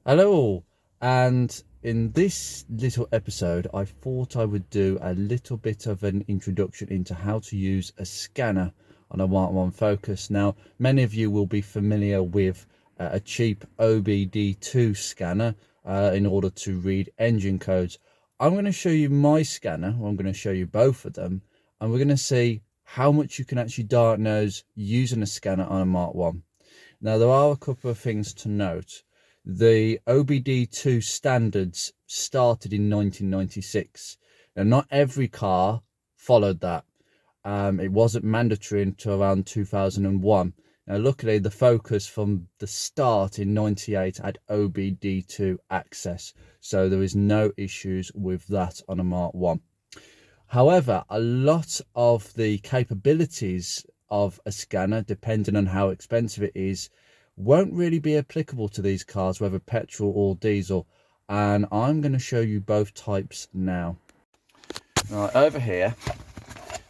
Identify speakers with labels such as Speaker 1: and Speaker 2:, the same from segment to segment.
Speaker 1: Hello, and in this little episode I thought I would do a little bit of an introduction into how to use a scanner on a MK1 Focus. Now, many of you will be familiar with a cheap OBDII scanner in order to read engine codes. I'm going to show you my scanner, or I'm going to show you both of them, and we're going to see how much you can actually diagnose using a scanner on a MK1. Now, there are a couple of things to note. The OBDII standards started in 1996. Now, not every car followed that. It wasn't mandatory until around 2001. Now, luckily, the Focus from the start in 98 had OBDII access, so there is no issues with that on a MK1. However, a lot of the capabilities of a scanner, depending on how expensive it is, won't really be applicable to these cars, whether petrol or diesel, and I'm going to show you both types now. Right, over here,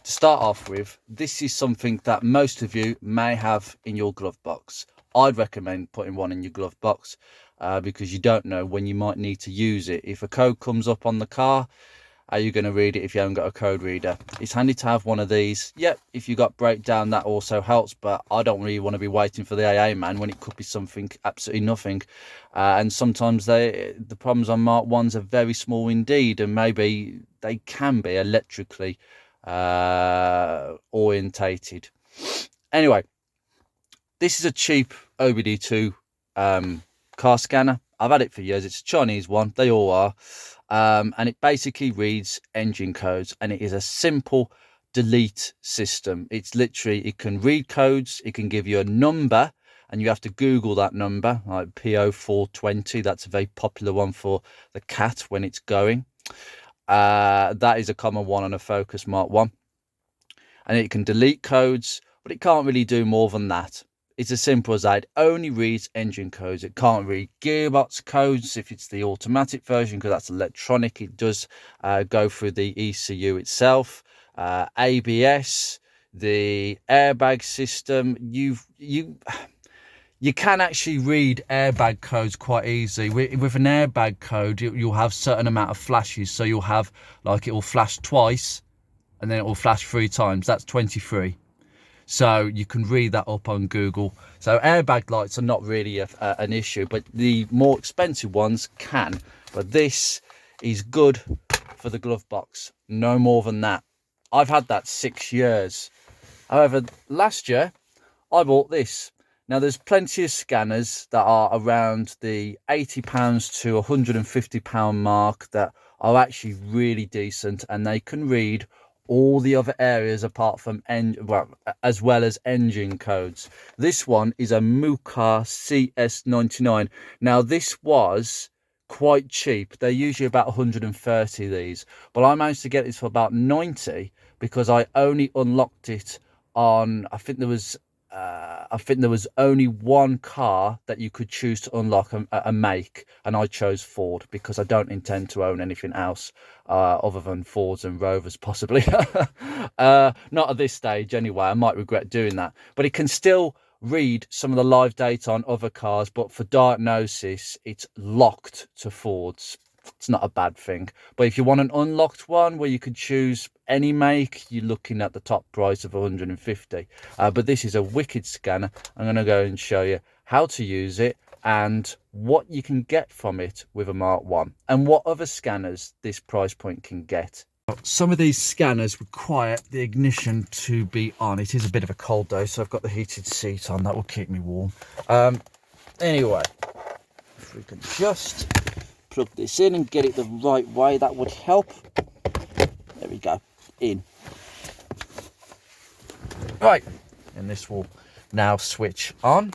Speaker 1: to start off with, this is something that most of you may have in your glove box. I'd recommend putting one in your glove box because you don't know when you might need to use it. If a code comes up on the car, are you going to read it if you haven't got a code reader? It's handy to have one of these. Yep, if you got breakdown, that also helps, but I don't really want to be waiting for the AA man when it could be something absolutely nothing. And sometimes the problems on MK1s are very small indeed, and maybe they can be electrically orientated. Anyway, this is a cheap OBDII car scanner. I've had it for years. It's a Chinese one. They all are. And it basically reads engine codes, and it is a simple delete system. It's literally, it can read codes, it can give you a number, and you have to Google that number, like PO420. That's a very popular one for the cat when it's going. That is a common one on a Focus MK1. And it can delete codes, but it can't really do more than that. It's as simple as that. It only reads engine codes. It can't read gearbox codes if it's the automatic version, because that's electronic. It does go through the ECU itself. ABS, the airbag system. You can actually read airbag codes quite easily. With an airbag code, you'll have certain amount of flashes. So you'll have, like, it will flash twice, and then it will flash 3 times. That's 23. So you can read that up on Google. So airbag lights are not really an issue, but the more expensive ones can. But this is good for the glove box, no more than that. I've had that 6 years. However, last year I bought this. Now, there's plenty of scanners that are around the £80 to £150 mark that are actually really decent, and they can read all the other areas apart from as well as engine codes. This one is a Moocar CS99. Now, this was quite cheap. They're usually about 130 these, but I managed to get this for about 90 because I only unlocked it on, I think there was only one car that you could choose to unlock a make, and I chose Ford because I don't intend to own anything else other than Fords and Rovers, possibly. Not at this stage anyway. I might regret doing that, but it can still read some of the live data on other cars, but for diagnosis it's locked to Fords. It's not a bad thing, but if you want an unlocked one where you could choose any make, you're looking at the top price of 150. But this is a wicked scanner. I'm going to go and show you how to use it and what you can get from it with a MK1 and what other scanners this price point can get. Some of these scanners require the ignition to be on. It is a bit of a cold day, so I've got the heated seat on. That will keep me warm. Anyway, if we can just plug this in and get it the right way, that would help. There we go, in. Right, and this will now switch on.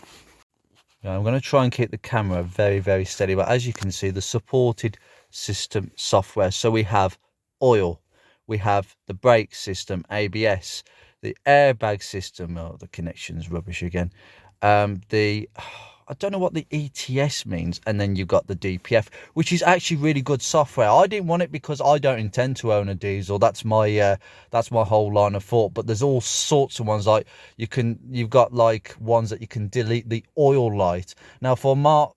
Speaker 1: Now I'm going to try and keep the camera very, very steady, but as you can see, the supported system software. So we have oil, we have the brake system, ABS, the airbag system. Oh, the connection's rubbish again. I I don't know what the ETS means, and then you've got the DPF, which is actually really good software. I didn't want it because I don't intend to own a diesel. That's my whole line of thought. But there's all sorts of ones, like you've got like ones that you can delete the oil light. Now for Mark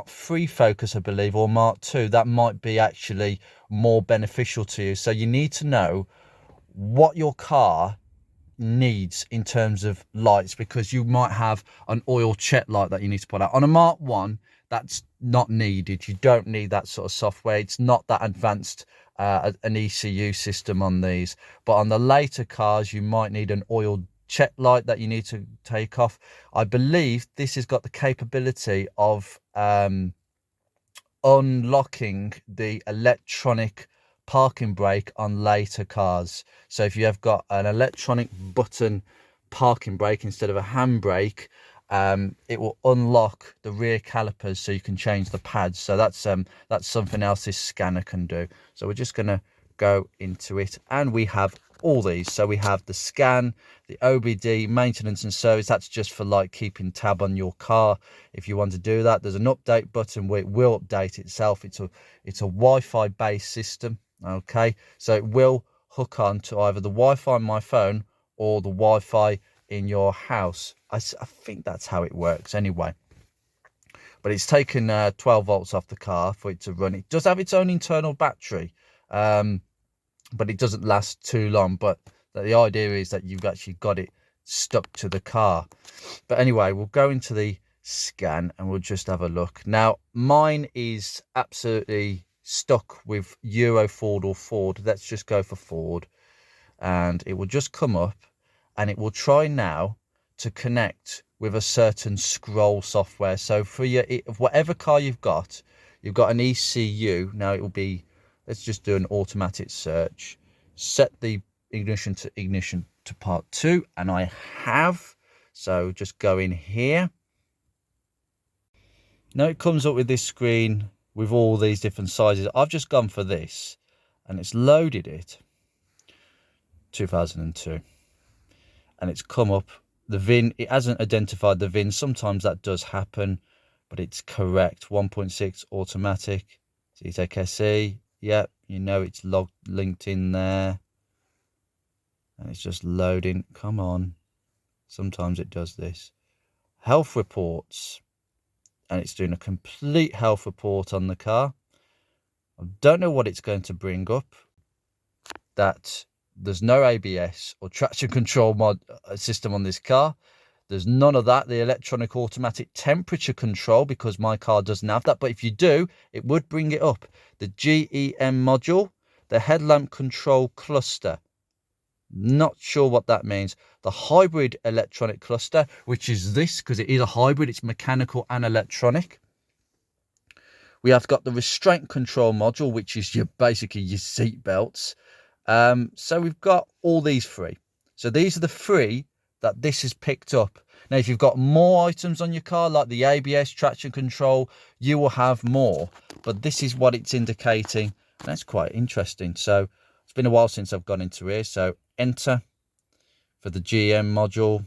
Speaker 1: 3 Focus, I believe, or Mark 2, that might be actually more beneficial to you. So you need to know what your car needs in terms of lights, because you might have an oil check light that you need to put out. On a Mark 1, that's not needed. You don't need that sort of software. It's not that advanced an ECU system on these. But on the later cars, you might need an oil check light that you need to take off. I believe this has got the capability of unlocking the electronic parking brake on later cars. So if you have got an electronic button parking brake instead of a handbrake, it will unlock the rear calipers so you can change the pads. So that's something else this scanner can do. So we're just going to go into it, and we have all these. So we have the scan, the OBDII, maintenance and service. That's just for like keeping tab on your car if you want to do that. There's an update button where it will update itself. It's a Wi-Fi based system. Okay, so it will hook on to either the Wi-Fi on my phone or the Wi-Fi in your house. I think that's how it works anyway. But it's taken 12 volts off the car for it to run. It does have its own internal battery, but it doesn't last too long. But the idea is that you've actually got it stuck to the car. But anyway, we'll go into the scan and we'll just have a look. Now mine is absolutely stuck with Euro, Ford or Ford. Let's just go for Ford, and it will just come up and it will try now to connect with a certain scroll software. So for your whatever car you've got an ECU. Now it will be, let's just do an automatic search, set the ignition to part 2, and I have. So just go in here. Now it comes up with this screen with all these different sizes. I've just gone for this and it's loaded it 2002, and it's come up the VIN. It hasn't identified the VIN. Sometimes that does happen, but it's correct. 1.6 automatic, CTEC SE. Yep, you know it's linked in there, and it's just loading. Come on, sometimes it does this. Health reports, and it's doing a complete health report on the car. I don't know what it's going to bring up. That there's no ABS or traction control system on this car. There's none of that. The electronic automatic temperature control, because my car doesn't have that. But if you do, it would bring it up. The GEM module, the headlamp control cluster. Not sure what that means. The hybrid electronic cluster, which is this, because it is a hybrid. It's mechanical and electronic. We have got the restraint control module, which is basically your seat belts. So we've got all these 3. So these are the 3 that this has picked up. Now, if you've got more items on your car, like the ABS, traction control, you will have more. But this is what it's indicating. And that's quite interesting. So it's been a while since I've gone into here. So enter for the GM module.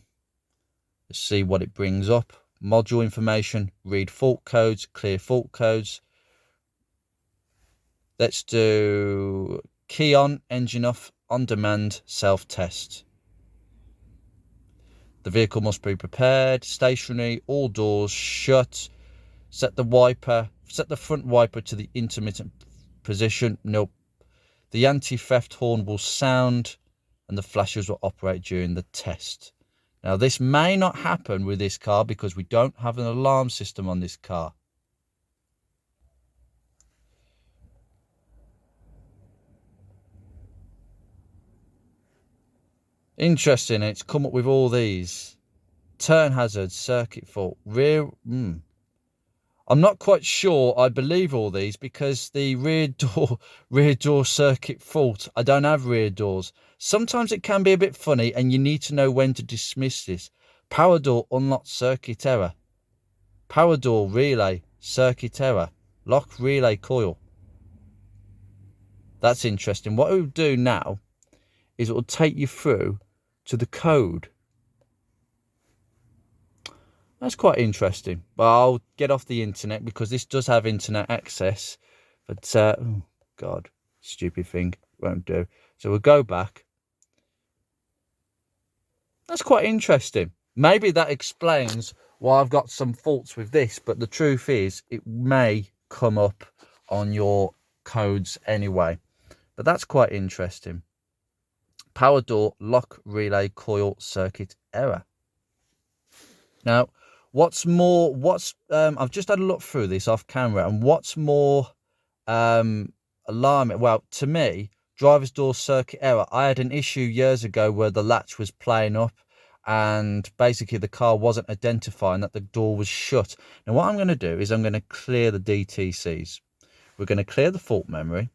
Speaker 1: Let's see what it brings up. Module information, read fault codes, clear fault codes. Let's do key on, engine off, on demand, self-test. The vehicle must be prepared, stationary, all doors shut. Set the front wiper to the intermittent position. Nope. The anti-theft horn will sound and the flashers will operate during the test. Now this may not happen with this car because we don't have an alarm system on this car. Interesting, it's come up with all these. Turn hazard, circuit fault, rear... I'm not quite sure I believe all these, because the rear door circuit fault, I don't have rear doors. Sometimes it can be a bit funny and you need to know when to dismiss this. Power door unlocked circuit error. Power door relay circuit error. Lock relay coil. That's interesting. What it will do now is it will take you through to the code. That's quite interesting. But I'll get off the internet because this does have internet access. But, oh, God, stupid thing. Won't do. So we'll go back. That's quite interesting. Maybe that explains why I've got some faults with this. But the truth is, it may come up on your codes anyway. But that's quite interesting. Power door, lock, relay, coil, circuit, error. Now, I've just had a look through this off camera, and what's more alarming, well, to me, driver's door circuit error. I had an issue years ago where the latch was playing up and basically the car wasn't identifying that the door was shut. Now, what I'm going to do is I'm going to clear the DTCs. We're going to clear the fault memory.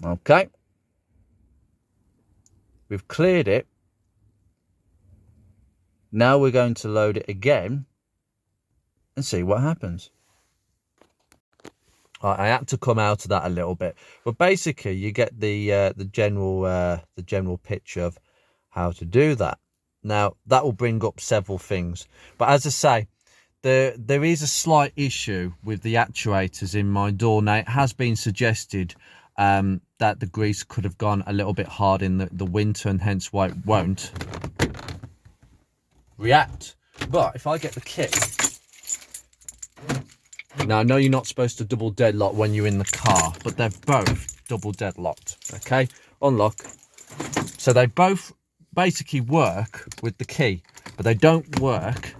Speaker 1: Okay. We've cleared it. Now we're going to load it again and see what happens. I had to come out of that a little bit, but basically you get the general picture of how to do that. Now that will bring up several things, but as I say, there is a slight issue with the actuators in my door. Now it has been suggested that the grease could have gone a little bit hard in the winter, and hence why it won't react. But if I get the kit, now I know you're not supposed to double deadlock when you're in the car, but they're both double deadlocked. Okay, unlock. So they both basically work with the key, but they don't work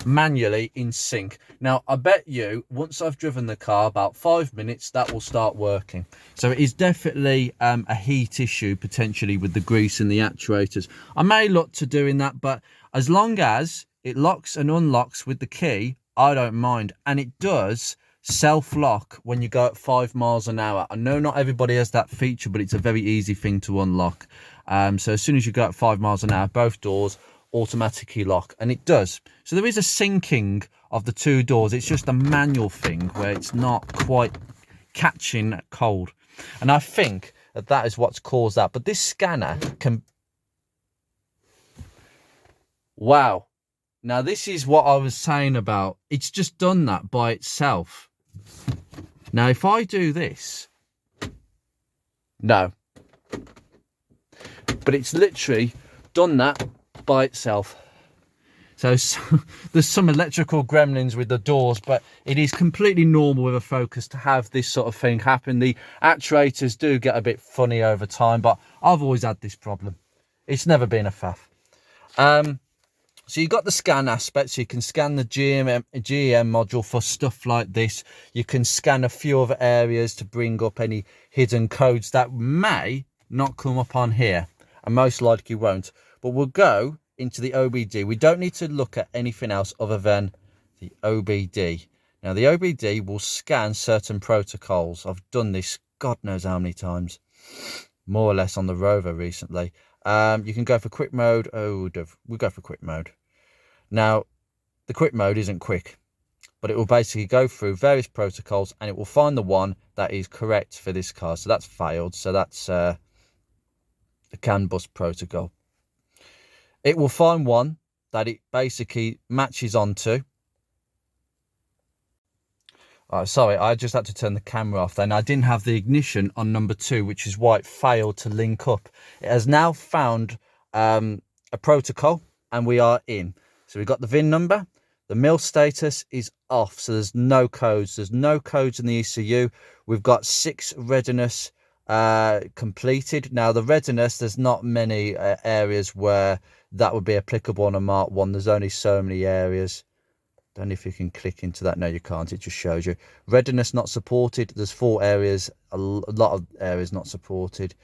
Speaker 1: manually in sync. Now I bet you once I've driven the car about 5 minutes that will start working. So it is definitely a heat issue potentially with the grease and the actuators. I may look to doing that, but as long as it locks and unlocks with the key, I don't mind. And it does self-lock when you go at 5 miles an hour. I know not everybody has that feature, but it's a very easy thing to unlock. So as soon as you go at 5 miles an hour, both doors automatically lock, and it does. So there is a syncing of the two doors. It's just a manual thing where it's not quite catching cold, and I think that is what's caused that. But this scanner can, wow, now this is what I was saying about, it's just done that by itself. Now if I do this, no, but it's literally done that by itself. So there's some electrical gremlins with the doors, but it is completely normal with a Focus to have this sort of thing happen. The actuators do get a bit funny over time, but I've always had this problem. It's never been a faff. So you've got the scan aspect, so you can scan the GEM module for stuff like this. You can scan a few other areas to bring up any hidden codes that may not come up on here, and most likely won't. But we'll go into the OBDII. We don't need to look at anything else other than the OBDII. Now, the OBDII will scan certain protocols. I've done this God knows how many times, more or less on the Rover recently. You can go for quick mode. Oh, we'll go for quick mode. Now, the quick mode isn't quick, but it will basically go through various protocols and it will find the one that is correct for this car. So that's failed. So that's the CAN bus protocol. It will find one that it basically matches onto. Oh, sorry, I just had to turn the camera off then. I didn't have the ignition on number 2, which is why it failed to link up. It has now found a protocol and we are in. So we've got the VIN number. The mil status is off, so there's no codes. There's no codes in the ECU. We've got 6 readiness completed. Now the readiness, there's not many areas where that would be applicable on a Mark 1. There's only so many areas. Don't know if you can click into that. No, you can't. It just shows you readiness not supported. There's 4 areas, a lot of areas not supported.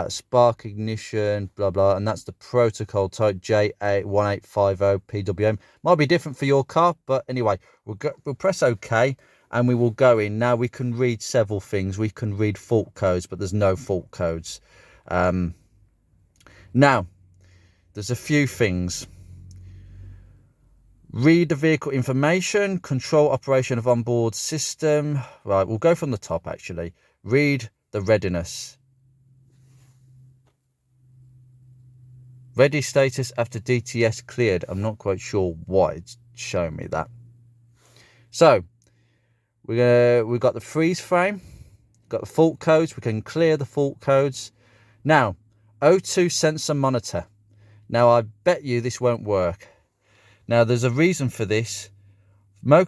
Speaker 1: Spark ignition, blah blah, and that's the protocol type J1850 PWM. Might be different for your car, but anyway, we'll press OK and we will go in. Now we can read several things. We can read fault codes, but there's no fault codes. Now there's a few things. Read the vehicle information, control operation of onboard system. Right, we'll go from the top actually. Read the readiness. Ready status after DTS cleared. I'm not quite sure why it's showing me that. So we've got the freeze frame, got the fault codes. We can clear the fault codes. Now, O2 sensor monitor. Now, I bet you this won't work. Now, there's a reason for this.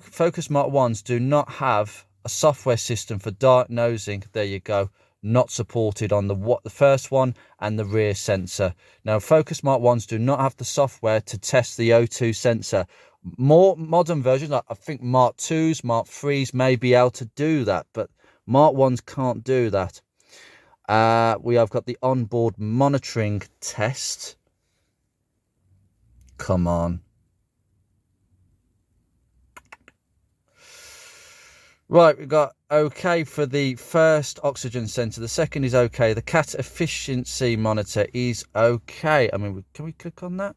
Speaker 1: Focus Mark 1s do not have a software system for diagnosing. There you go. Not supported on the first one and the rear sensor. Now, Focus Mark 1s do not have the software to test the O2 sensor. More modern versions, like I think Mark 2s, Mark 3s may be able to do that, but Mark 1s can't do that. We have got the onboard monitoring test. Come on. Right, we've got OK for the first oxygen sensor. The second is OK. The CAT efficiency monitor is OK. I mean, can we click on that?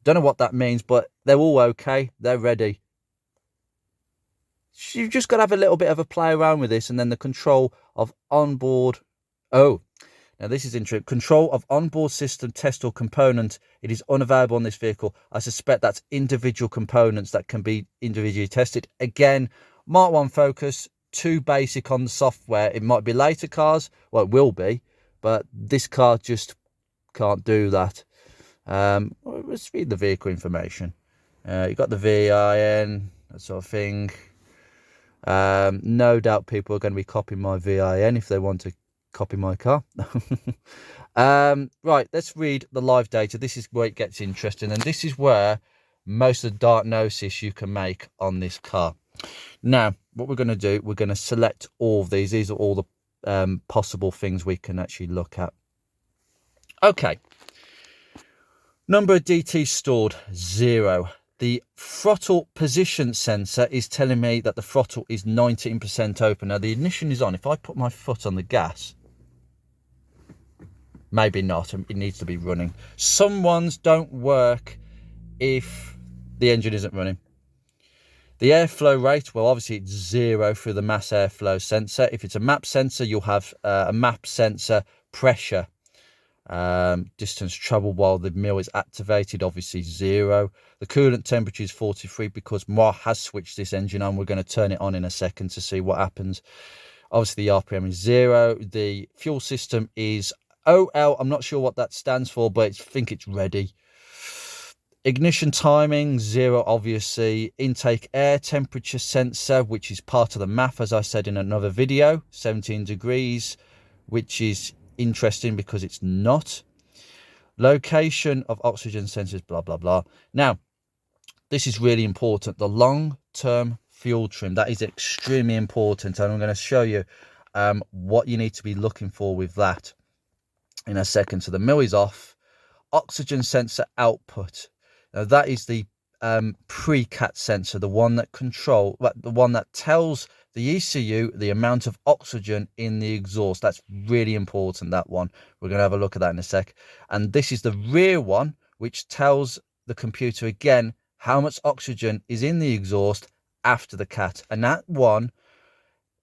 Speaker 1: Don't know what that means, but they're all OK. They're ready. You've just got to have a little bit of a play around with this, and then the control of onboard. Oh, now this is interesting. Control of onboard system test or component. It is unavailable on this vehicle. I suspect that's individual components that can be individually tested. Again, Mark 1 Focus, too basic on the software. It might be later cars. Well, it will be, but this car just can't do that. Let's read the vehicle information. You've got the VIN, that sort of thing. No doubt people are going to be copying my VIN if they want to copy my car. Right, let's read the live data. This is where it gets interesting, and this is where most of the diagnosis you can make on this car. Now, what we're going to do, we're going to select all of these. These are all the possible things we can actually look at. Okay. Number of DT stored, 0. The throttle position sensor is telling me that the throttle is 19% open. Now, the ignition is on. If I put my foot on the gas, maybe not. It needs to be running. Some ones don't work if the engine isn't running. The airflow rate, well, obviously it's 0 through the mass airflow sensor. If it's a map sensor, you'll have a map sensor pressure. Distance travel while the mill is activated, obviously 0. The coolant temperature is 43 because Moocar has switched this engine on. We're going to turn it on in a second to see what happens. Obviously the RPM is 0. The fuel system is OL. I'm not sure what that stands for, but I think it's ready. Ignition timing 0, obviously. Intake air temperature sensor, which is part of the MAF, as I said in another video, 17 degrees, which is interesting because it's not. Location of oxygen sensors, blah blah blah. Now, this is really important. The long-term fuel trim, that is extremely important, and I'm going to show you what you need to be looking for with that in a second. So the mill is off. Oxygen sensor output. Now that is the pre-CAT sensor, the one that tells the ECU the amount of oxygen in the exhaust. That's really important, that one. We're going to have a look at that in a sec. And this is the rear one, which tells the computer again how much oxygen is in the exhaust after the CAT. And that one,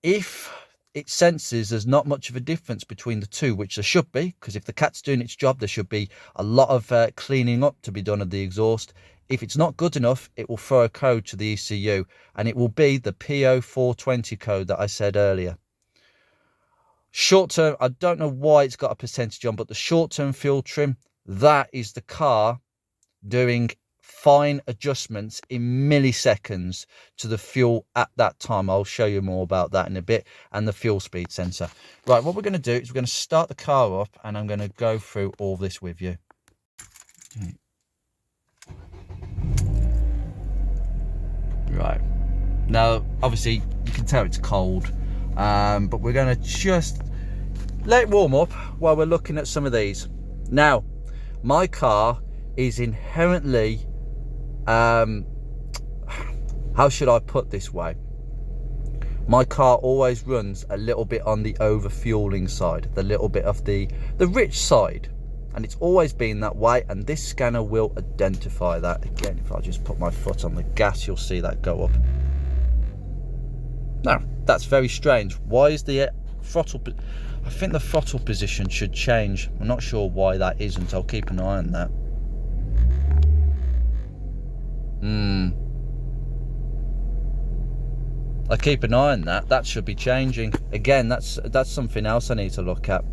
Speaker 1: if it senses there's not much of a difference between the two, which there should be, because if the CAT's doing its job, there should be a lot of cleaning up to be done of the exhaust. If it's not good enough, it will throw a code to the ECU, and it will be the PO420 code that I said earlier. Short term, I don't know why it's got a percentage on, but the short term fuel trim, that is the car doing fine adjustments in milliseconds to the fuel at that time. I'll show you more about that in a bit. And the fuel speed sensor. Right, what we're going to do is we're going to start the car up, and I'm going to go through all this with you. Okay. Right, now obviously you can tell it's cold, but we're going to just let it warm up while we're looking at some of these. Now, my car is inherently, how should I put this way? My car always runs a little bit on the over fueling side, the little bit of the rich side, and it's always been that way, and this scanner will identify that. Again, if I just put my foot on the gas, you'll see that go up. Now, that's very strange. Why is the throttle. I think the throttle position should change. I'm not sure why that isn't. I'll keep an eye on that. I keep an eye on that. That should be changing. Again, that's something else I need to look at.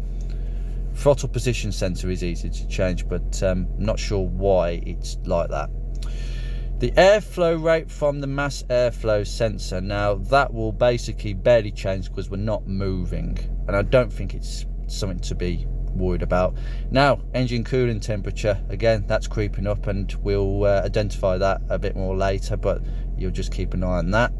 Speaker 1: Throttle position sensor is easy to change, but I'm not sure why it's like that. The airflow rate from the mass airflow sensor. Now that will basically barely change because we're not moving, and I don't think it's something to be worried about. Now, engine cooling temperature, again, that's creeping up, and we'll identify that a bit more later, but you'll just keep an eye on that.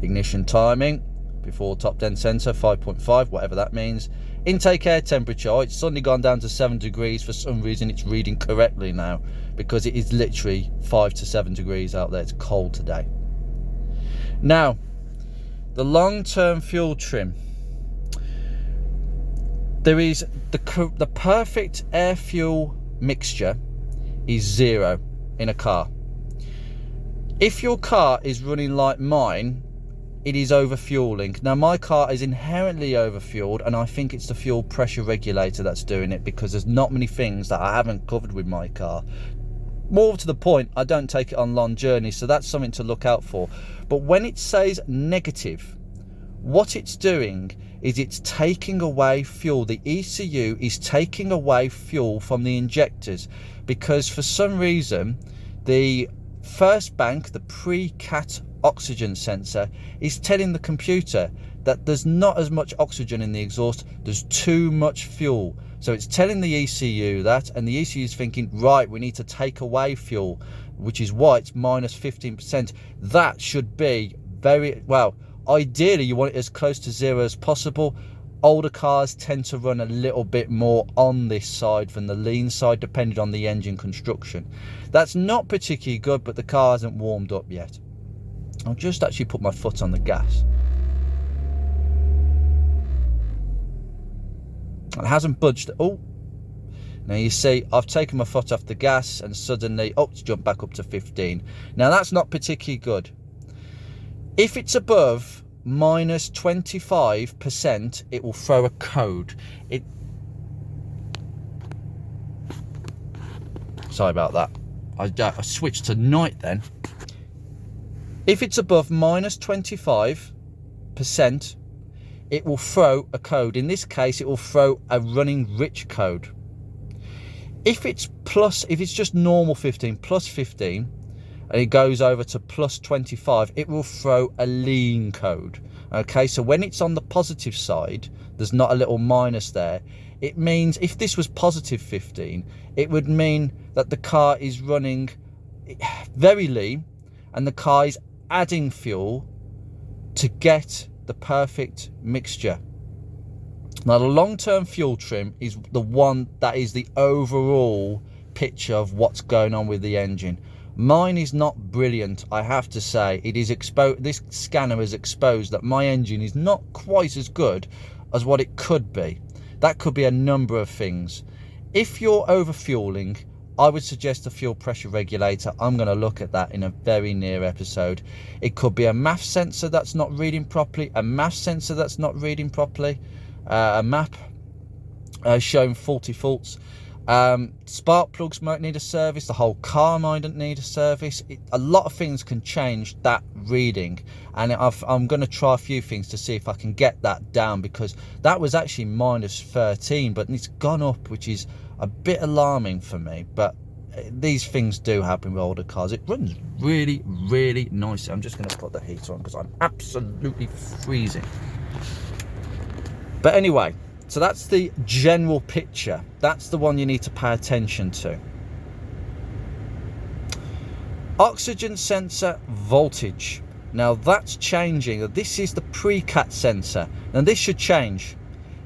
Speaker 1: Ignition timing before top dead center, 5.5, whatever that means. Intake air temperature, oh, it's suddenly gone down to 7 degrees. For some reason it's reading correctly now, because it is literally 5 to 7 degrees out there. It's cold today. Now, the long-term fuel trim. There is the perfect air fuel mixture is 0 in a car. If your car is running like mine, it is overfueling. Now my car is inherently overfueled, and I think it's the fuel pressure regulator that's doing it, because there's not many things that I haven't covered with my car. More to the point, I don't take it on long journeys, so that's something to look out for. But when it says negative, what it's doing is it's taking away fuel. The ECU is taking away fuel from the injectors, because for some reason the first bank, the pre-cat oxygen sensor, is telling the computer that there's not as much oxygen in the exhaust, there's too much fuel. So it's telling the ECU that, and the ECU is thinking, right, we need to take away fuel, which is why it's minus 15%. That should be very, well, ideally you want it as close to 0 as possible. Older cars tend to run a little bit more on this side than the lean side, depending on the engine construction. That's not particularly good, but the car hasn't warmed up yet. I'll just actually put my foot on the gas. It hasn't budged. Oh, now you see I've taken my foot off the gas, and suddenly, oh, it's jumped back up to 15. Now that's not particularly good. If it's above minus 25%, it will throw a code. Sorry about that. I switched to night then. If it's above minus 25%, it will throw a code. In this case, it will throw a running rich code. If it's just normal 15, plus 15, and it goes over to plus 25, it will throw a lean code. Okay, so when it's on the positive side, there's not a little minus there. It means if this was positive 15, it would mean that the car is running very lean, and the car is adding fuel to get the perfect mixture. Now the long-term fuel trim is the one that is the overall picture of what's going on with the engine. Mine is not brilliant, I have to say. It is exposed. This scanner has exposed that my engine is not quite as good as what it could be. That could be a number of things. If you're overfueling, I would suggest a fuel pressure regulator. I'm going to look at that in a very near episode. It could be a MAF sensor that's not reading properly, a MAF sensor that's not reading properly, a map showing faulty faults. Spark plugs might need a service, the whole car mightn't need a service. A lot of things can change that reading, and I'm going to try a few things to see if I can get that down, because that was actually minus 13, but it's gone up, which is a bit alarming for me. But these things do happen with older cars. It runs really, really nicely. I'm just going to put the heater on because I'm absolutely freezing. But anyway, so that's the general picture. That's the one you need to pay attention to. Oxygen sensor voltage. Now that's changing. This is the pre-cat sensor. Now this should change.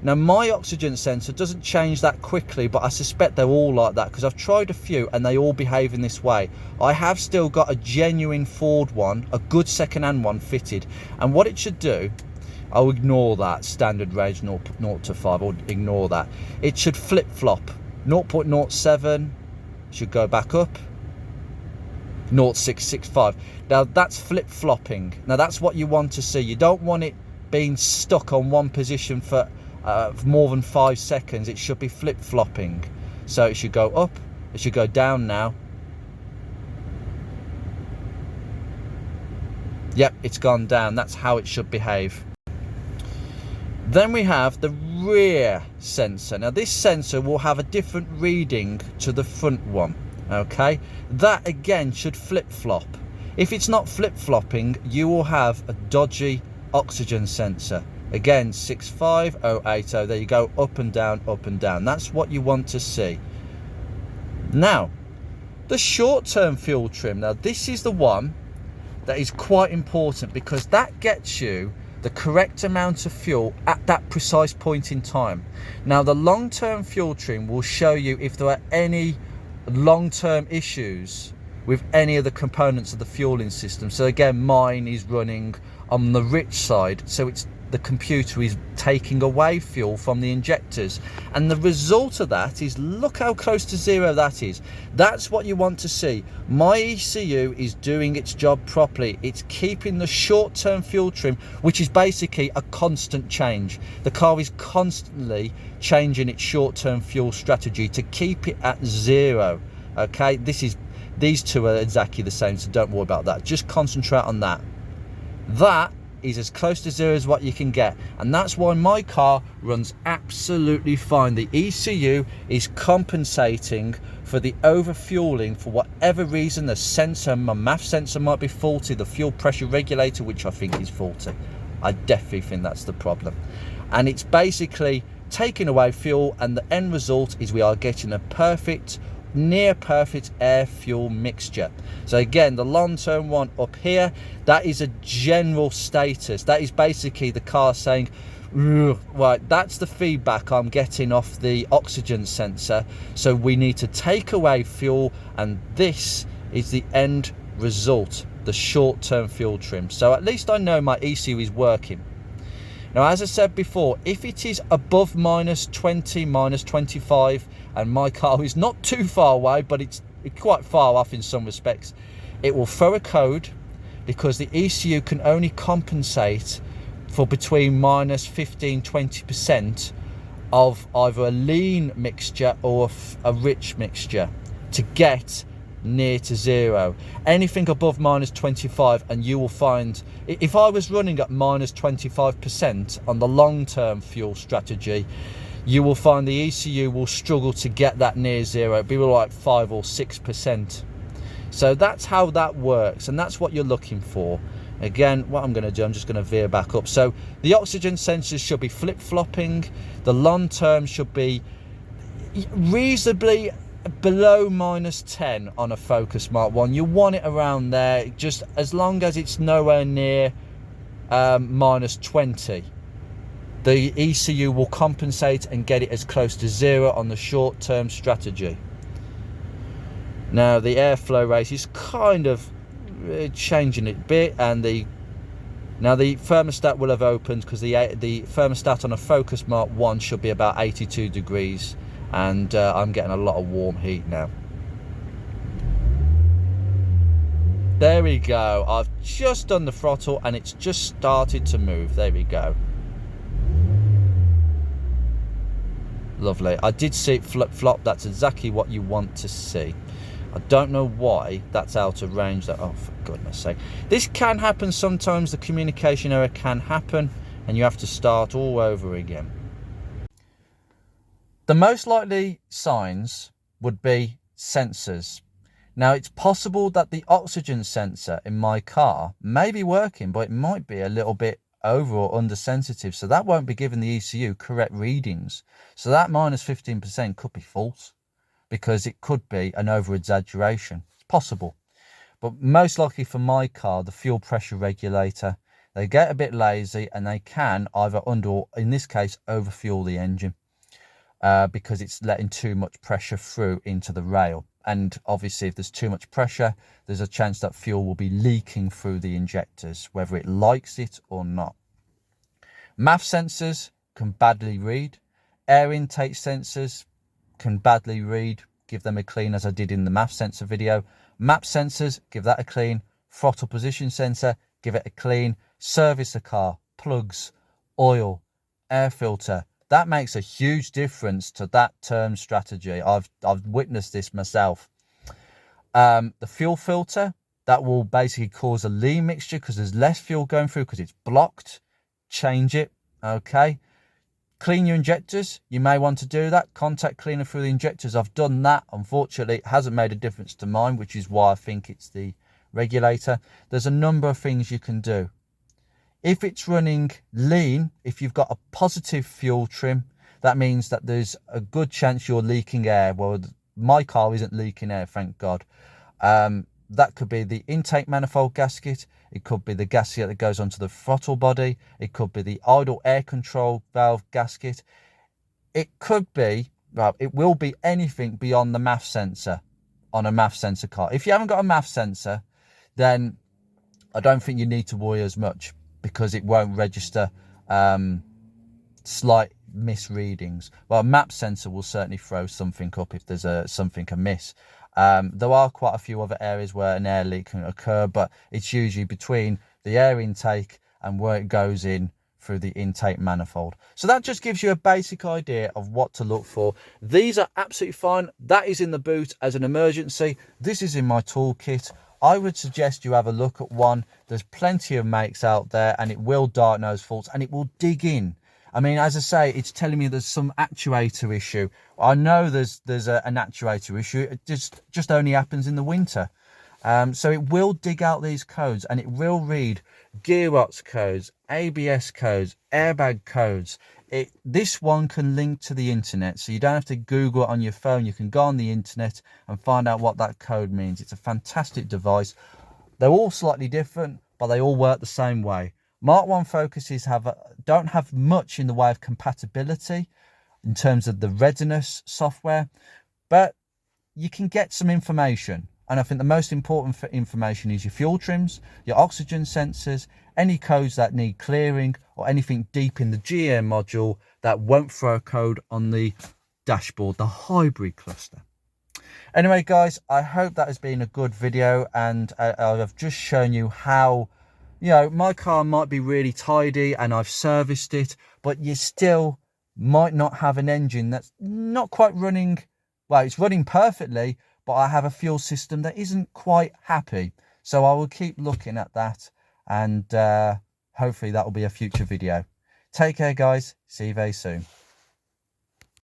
Speaker 1: Now my oxygen sensor doesn't change that quickly, but I suspect they're all like that, because I've tried a few and they all behave in this way. I have still got a genuine Ford one, a good second-hand one fitted, and what it should do, I'll ignore that standard range 0 to 5, I'll ignore that. It should flip-flop. 0.07 should go back up. 0.665. Now that's flip-flopping. Now that's what you want to see. You don't want it being stuck on one position for more than 5 seconds. It should be flip-flopping. So it should go up, it should go down now. Yep, it's gone down. That's how it should behave. Then we have the rear sensor. Now this sensor will have a different reading to the front one. Okay, that again should flip-flop. If it's not flip-flopping, you will have a dodgy oxygen sensor. Again, 65080, there you go, up and down, up and down. That's what you want to see. Now, the short-term fuel trim. Now this is the one that is quite important, because that gets you the correct amount of fuel at that precise point in time. Now the long-term fuel trim will show you if there are any long-term issues with any of the components of the fueling system. So again, mine is running on the rich side, so it's the computer is taking away fuel from the injectors, and the result of that is, look how close to zero that is. That's what you want to see. My ECU is doing its job properly. It's keeping the short-term fuel trim, which is basically a constant change. The car is constantly changing its short-term fuel strategy to keep it at zero. Okay, these two are exactly the same, so don't worry about that. Just concentrate on that. That is as close to zero as what you can get, and that's why my car runs absolutely fine. The ECU is compensating for the overfueling for whatever reason. The sensor, my MAF sensor might be faulty, the fuel pressure regulator, which I think is faulty. I definitely think that's the problem, and it's basically taking away fuel, and the end result is we are getting a perfect, near perfect air fuel mixture. So again, the long-term one up here, that is a general status. That is basically the car saying, right, that's the feedback I'm getting off the oxygen sensor, so we need to take away fuel, and this is the end result, the short-term fuel trim. So at least I know my ECU is working. Now, as I said before, if it is above -20, -25, and my car is not too far away, but it's quite far off in some respects, it will throw a code, because the ECU can only compensate for between -15–20% of either a lean mixture or a rich mixture to get near to zero. Anything above -25, and you will find, if I was running at -25% on the long-term fuel strategy, you will find the ECU will struggle to get that near zero. It'd be like 5 or 6%. So that's how that works, and that's what you're looking for. Again, what I'm going to do, I'm just going to veer back up. So the oxygen sensors should be flip-flopping. The long term should be reasonably below -10 on a Focus Mark 1. You want it around there, just as long as it's nowhere near -20. The ECU will compensate and get it as close to zero on the short-term strategy. Now the airflow rate is kind of changing it a bit, and now the thermostat will have opened, because the thermostat on a Focus Mark 1 should be about 82 degrees, and I'm getting a lot of warm heat now. There we go. I've just done the throttle and it's just started to move. There we go. Lovely. I did see it flip-flop. That's exactly what you want to see. I don't know why that's out of range. Oh, for goodness sake. This can happen sometimes. The communication error can happen, and you have to start all over again. The most likely signs would be sensors. Now, it's possible that the oxygen sensor in my car may be working, but it might be a little bit over or under sensitive, so that won't be giving the ECU correct readings. So that -15% could be false, because it could be an over exaggeration. It's possible, but most likely for my car, the fuel pressure regulator, they get a bit lazy and they can either under, or in this case, overfuel the engine, because it's letting too much pressure through into the rail. And obviously, if there's too much pressure, there's a chance that fuel will be leaking through the injectors, whether it likes it or not. MAF sensors can badly read. Air intake sensors can badly read. Give them a clean, as I did in the MAF sensor video. MAP sensors, give that a clean. Throttle position sensor, give it a clean. Service the car. Plugs, oil, air filter. That makes a huge difference to that term strategy. I've witnessed this myself. The fuel filter, that will basically cause a lean mixture because there's less fuel going through because it's blocked. Change it, okay? Clean your injectors. You may want to do that. Contact cleaner through the injectors. I've done that. Unfortunately, it hasn't made a difference to mine, which is why I think it's the regulator. There's a number of things you can do. If it's running lean, if you've got a positive fuel trim, that means that there's a good chance you're leaking air. Well, my car isn't leaking air, thank God. That could be the intake manifold gasket. It could be the gasket that goes onto the throttle body. It could be the idle air control valve gasket. It could be, well, it will be anything beyond the MAF sensor on a MAF sensor car. If you haven't got a MAF sensor, then I don't think you need to worry as much because it won't register slight misreadings. Well, a map sensor will certainly throw something up if there's something amiss. There are quite a few other areas where an air leak can occur, but it's usually between the air intake and where it goes in through the intake manifold. So that just gives you a basic idea of what to look for. These are absolutely fine. That is in the boot as an emergency. This is in my toolkit. I would suggest you have a look at one. There's plenty of makes out there and it will diagnose faults and it will dig in. I mean, as I say, it's telling me there's some actuator issue. I know there's an actuator issue. It just only happens in the winter. So it will dig out these codes and it will read gearbox codes, ABS codes, airbag codes. This one can link to the internet, so you don't have to Google it on your phone. You can go on the internet and find out what that code means. It's a fantastic device. They're all slightly different, but they all work the same way. Mark 1 Focuses don't have much in the way of compatibility in terms of the Readiness software, but you can get some information. And I think the most important information is your fuel trims, your oxygen sensors, any codes that need clearing, or anything deep in the GM module that won't throw a code on the dashboard, the hybrid cluster. Anyway, guys, I hope that has been a good video, and I've just shown you how, you know, my car might be really tidy and I've serviced it, but you still might not have an engine that's not quite running. Well, it's running perfectly, but I have a fuel system that isn't quite happy. So I will keep looking at that, and hopefully that will be a future video. Take care, guys. See you very soon.